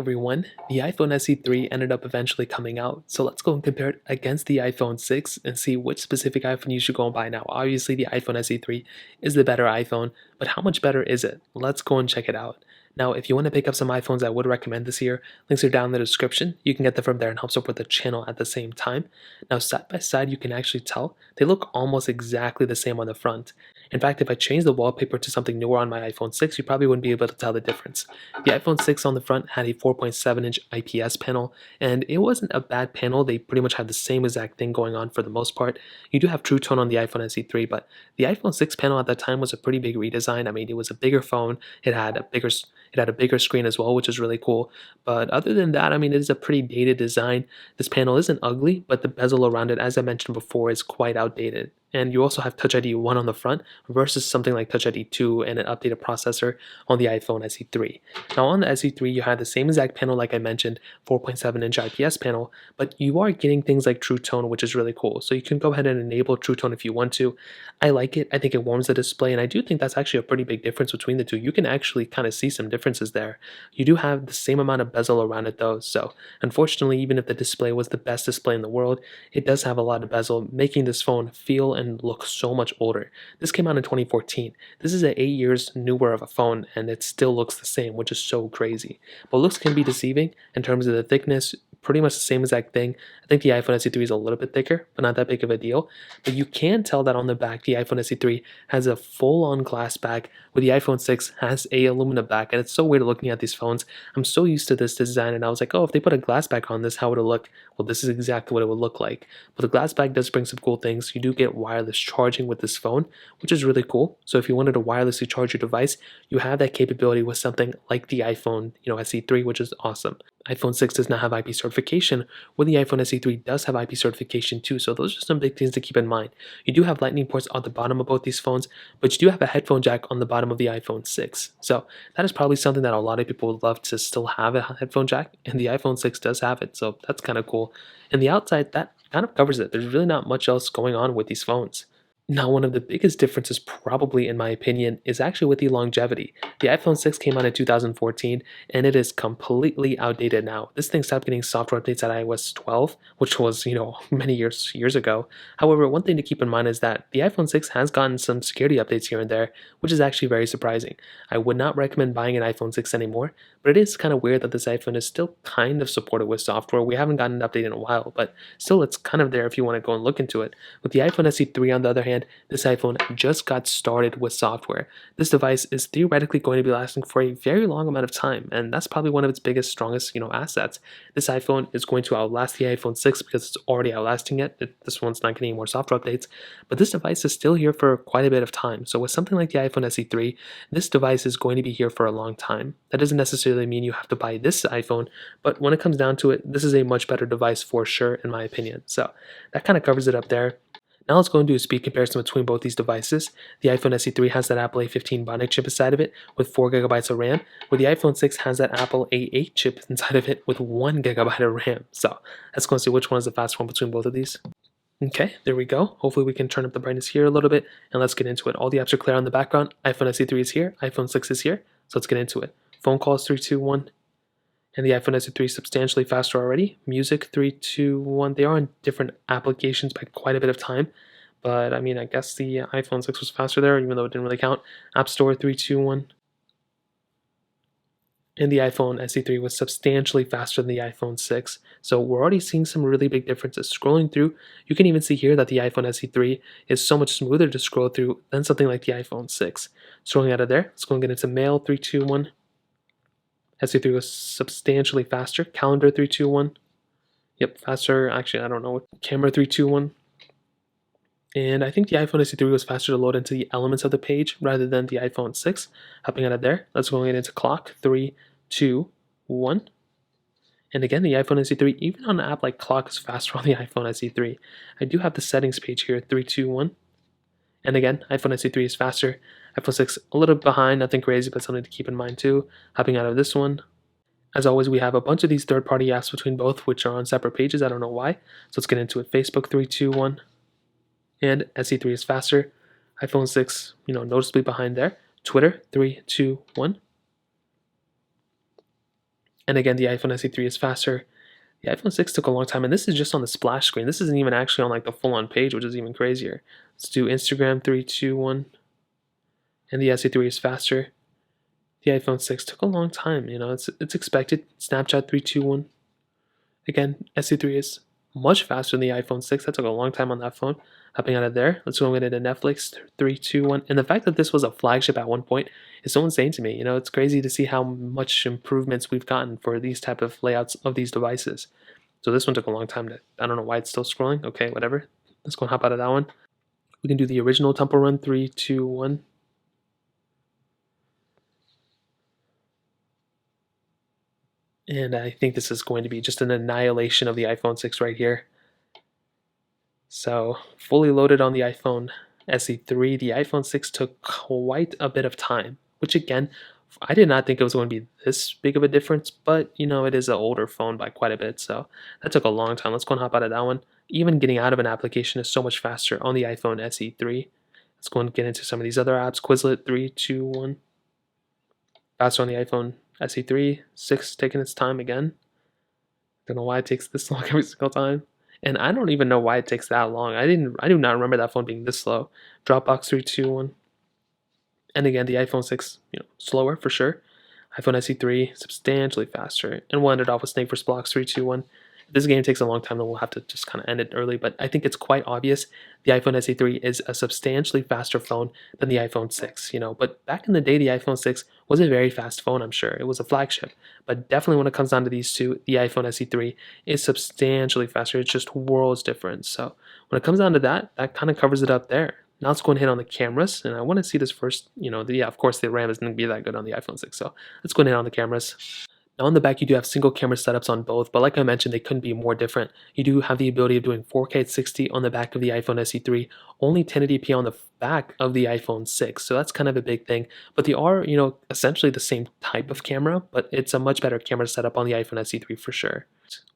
everyone. The iPhone SE3 ended up eventually coming out, so let's go and compare it against the iPhone 6 and see which specific iPhone you should go and buy now. Obviously, the iPhone SE3 is the better iPhone, but how much better is it? Let's go and check it out. Now, if you want to pick up some iPhones I would recommend this year, links are down in the description. You can get them from there and help support the channel at the same time. Now, side by side, you can actually tell they look almost exactly the same on the front. In fact, if I change the wallpaper to something newer on my iPhone 6, you probably wouldn't be able to tell the difference. The iPhone 6 on the front had a 4.7-inch IPS panel, and it wasn't a bad panel. They pretty much had the same exact thing going on for the most part. You do have True Tone on the iPhone SE3, but the iPhone 6 panel at that time was a pretty big redesign. I mean, it was a bigger phone. It had a bigger screen as well, which is really cool. But other than that, I mean, it is a pretty dated design. This panel isn't ugly, but the bezel around it, as I mentioned before, is quite outdated. And you also have Touch ID 1 on the front versus something like Touch ID 2 and an updated processor on the iPhone SE3. Now on the SE3, you had the same exact panel like I mentioned, 4.7-inch IPS panel, but you are getting things like True Tone, which is really cool. So you can go ahead and enable True Tone if you want to. I like it. I think it warms the display, and I do think that's actually a pretty big difference between the two. You can actually kind of see some differences there. You do have the same amount of bezel around it though, so unfortunately, even if the display was the best display in the world, it does have a lot of bezel, making this phone feel and look so much older. This came out in 2014. This is an 8 years newer of a phone, and it still looks the same, which is so crazy. But looks can be deceiving in terms of the thickness. Pretty much the same exact thing. I think the iPhone SE3 is a little bit thicker, but not that big of a deal. But you can tell that on the back, the iPhone SE3 has a full-on glass back, where the iPhone 6 has a aluminum back. And it's so weird looking at these phones. I'm so used to this design, and I was like, oh, if they put a glass back on this, how would it look? Well, this is exactly what it would look like. But the glass back does bring some cool things. You do get wireless charging with this phone, which is really cool. So if you wanted to wirelessly charge your device, you have that capability with something like the iPhone, SE3, which is awesome. iPhone 6 does not have IP certification, where the iPhone SE3 does have IP certification too, so those are some big things to keep in mind. You do have lightning ports on the bottom of both these phones, but you do have a headphone jack on the bottom of the iPhone 6. So that is probably something that a lot of people would love to still have a headphone jack, and the iPhone 6 does have it, so that's kind of cool. And the outside, that kind of covers it. There's really not much else going on with these phones. Now, one of the biggest differences, probably in my opinion, is actually with the longevity. The iPhone 6 came out in 2014, and it is completely outdated now. This thing stopped getting software updates at iOS 12, which was, many years ago. However, one thing to keep in mind is that the iPhone 6 has gotten some security updates here and there, which is actually very surprising. I would not recommend buying an iPhone 6 anymore, but it is kind of weird that this iPhone is still kind of supported with software. We haven't gotten an update in a while, but still it's kind of there if you want to go and look into it. With the iPhone SE3, on the other hand, this iPhone just got started with software. This device is theoretically going to be lasting for a very long amount of time, and that's probably one of its biggest, strongest, assets. This iPhone is going to outlast the iPhone 6 because it's already outlasting it. This one's not getting any more software updates, but this device is still here for quite a bit of time. So with something like the iPhone SE3, this device is going to be here for a long time. That doesn't necessarily mean you have to buy this iPhone, but when it comes down to it, this is a much better device for sure, in my opinion. So that kind of covers it up there. Now let's go and do a speed comparison between both these devices. The iPhone SE3 has that Apple A15 Bionic chip inside of it with 4 gigabytes of RAM, where the iPhone 6 has that Apple A8 chip inside of it with 1 gigabyte of RAM. So let's go and see which one is the fastest one between both of these. Okay, there we go. Hopefully we can turn up the brightness here a little bit, and let's get into it. All the apps are clear on the background. iPhone SE3 is here, iPhone 6 is here, so let's get into it. Phone calls 3, 2, 1. And the iPhone SE3 is substantially faster already. Music 3, 2, 1. They are on different applications by quite a bit of time. But I mean, I guess the iPhone 6 was faster there, even though it didn't really count. App Store 3, 2, 1. And the iPhone SE3 was substantially faster than the iPhone 6. So we're already seeing some really big differences. Scrolling through, you can even see here that the iPhone SE3 is so much smoother to scroll through than something like the iPhone 6. Scrolling out of there, let's go and get into Mail 3, 2, 1. SE3 was substantially faster. Calendar 3, 2, 1. Yep, faster. Actually, I don't know. Camera 3, 2, 1. And I think the iPhone SE3 was faster to load into the elements of the page rather than the iPhone 6. Hopping out of there, let's go and get into Clock 3, 2, 1. And again, the iPhone SE3, even on an app like Clock, is faster on the iPhone SE3. I do have the settings page here, 3, 2, 1. And again, iPhone SE3 is faster. iPhone 6 a little bit behind, nothing crazy, but something to keep in mind too. Hopping out of this one. As always, we have a bunch of these third-party apps between both, which are on separate pages. I don't know why. So let's get into it. Facebook 3, 2, 1. And SE3 is faster. iPhone 6, noticeably behind there. Twitter 3, 2, 1. And again, the iPhone SE3 is faster. The iPhone 6 took a long time, and this is just on the splash screen. This isn't even actually on like the full-on page, which is even crazier. Let's do Instagram 3, 2, 1, and the SE3 is faster. The iPhone 6 took a long time. It's expected. Snapchat 3, 2, 1. Again, SE3 is much faster than the iPhone 6. That took a long time on that phone. Hopping out of there, let's go into Netflix 3, 2, 1. And the fact that this was a flagship at one point is so insane to me. It's crazy to see how much improvements we've gotten for these type of layouts of these devices. So this one took a long time I don't know why it's still scrolling. Okay, whatever. Let's go and hop out of that one. We can do the original Temple Run 3, 2, 1. And I think this is going to be just an annihilation of the iPhone 6 right here. So fully loaded on the iPhone SE3, the iPhone 6 took quite a bit of time, which again, I did not think it was going to be this big of a difference, but it is an older phone by quite a bit, so that took a long time. Let's go and hop out of that one. Even getting out of an application is so much faster on the iPhone SE3. Let's go and get into some of these other apps. Quizlet 3, 2, 1. Faster on the iPhone SE3. 6 taking its time again. Don't know why it takes this long every single time. And I don't even know why it takes that long. I do not remember that phone being this slow. Dropbox 3, 2, 1. And again, the iPhone 6, slower for sure. iPhone SE3, substantially faster. And we'll end it off with Snake vs. Blocks 3, 2, 1. If this game takes a long time, then we'll have to just kind of end it early. But I think it's quite obvious the iPhone SE3 is a substantially faster phone than the iPhone 6. But back in the day, the iPhone 6 was a very fast phone, I'm sure. It was a flagship. But definitely when it comes down to these two, the iPhone SE3 is substantially faster. It's just worlds different. So when it comes down to that, that kind of covers it up there. Now let's go and hit on the cameras, and I want to see this first. Of course, the RAM isn't going to be that good on the iPhone 6, so let's go and hit on the cameras. Now on the back, you do have single camera setups on both, but like I mentioned, they couldn't be more different. You do have the ability of doing 4K at 60 on the back of the iPhone SE3, only 1080p on the back of the iPhone 6, so that's kind of a big thing. But they are, essentially the same type of camera, but it's a much better camera setup on the iPhone SE3 for sure.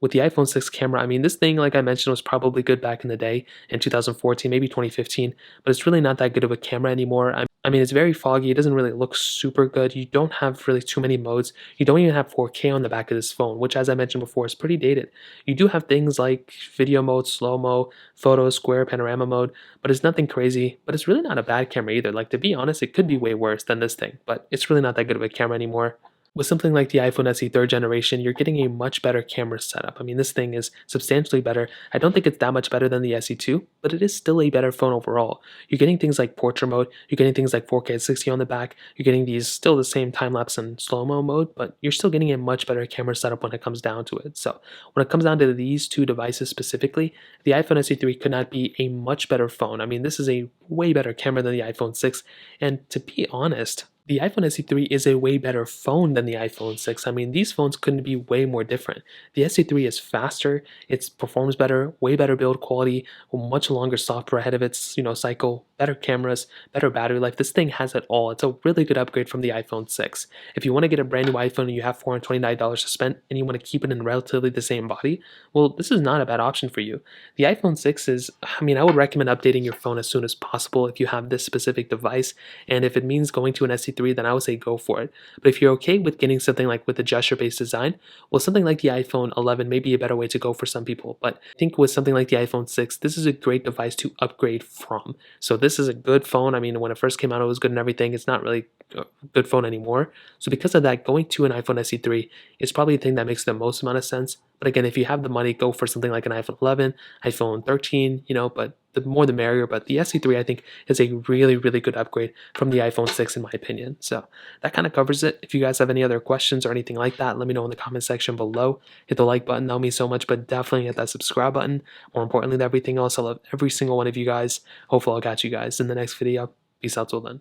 With the iPhone 6 camera, I mean, this thing, like I mentioned, was probably good back in the day, in 2014, maybe 2015, but it's really not that good of a camera anymore. I mean, it's very foggy. It doesn't really look super good. You don't have really too many modes. You don't even have 4K on the back of this phone, which, as I mentioned before, is pretty dated. You do have things like video mode, slow-mo, photo, square, panorama mode, but it's nothing crazy. But it's really not a bad camera either. Like, to be honest, it could be way worse than this thing, but it's really not that good of a camera anymore. With something like the iPhone SE 3rd generation, you're getting a much better camera setup. I mean, this thing is substantially better. I don't think it's that much better than the SE2, but it is still a better phone overall. You're getting things like portrait mode, you're getting things like 4K at 60 on the back, you're getting these still the same time-lapse and slow-mo mode, but you're still getting a much better camera setup when it comes down to it. So when it comes down to these two devices specifically, the iPhone SE3 could not be a much better phone. I mean, this is a way better camera than the iPhone 6, and to be honest, the iPhone SE3 is a way better phone than the iPhone 6. I mean, these phones couldn't be way more different. The SE3 is faster, it performs better, way better build quality, much longer software ahead of its, cycle, better cameras, better battery life. This thing has it all. It's a really good upgrade from the iPhone 6. If you want to get a brand new iPhone and you have $429 to spend and you want to keep it in relatively the same body, well, this is not a bad option for you. The iPhone 6 is, I would recommend updating your phone as soon as possible if you have this specific device, and if it means going to an SE3, then I would say go for it. But if you're okay with getting something like with a gesture-based design, well, something like the iPhone 11 may be a better way to go for some people. But I think with something like the iPhone 6, this is a great device to upgrade from. So this is a good phone. I mean, when it first came out, it was good and everything. It's not really a good phone anymore. So because of that, going to an iPhone SE3 is probably the thing that makes the most amount of sense. But again, if you have the money, go for something like an iPhone 11, iPhone 13, but the more the merrier. But the SE3, I think, is a really, really good upgrade from the iPhone 6 in my opinion. So that kind of covers it. If you guys have any other questions or anything like that, let me know in the comment section below. Hit the like button, that'll mean so much, but definitely hit that subscribe button. More importantly than everything else, I love every single one of you guys. Hopefully I'll catch you guys in the next video. Peace out till then.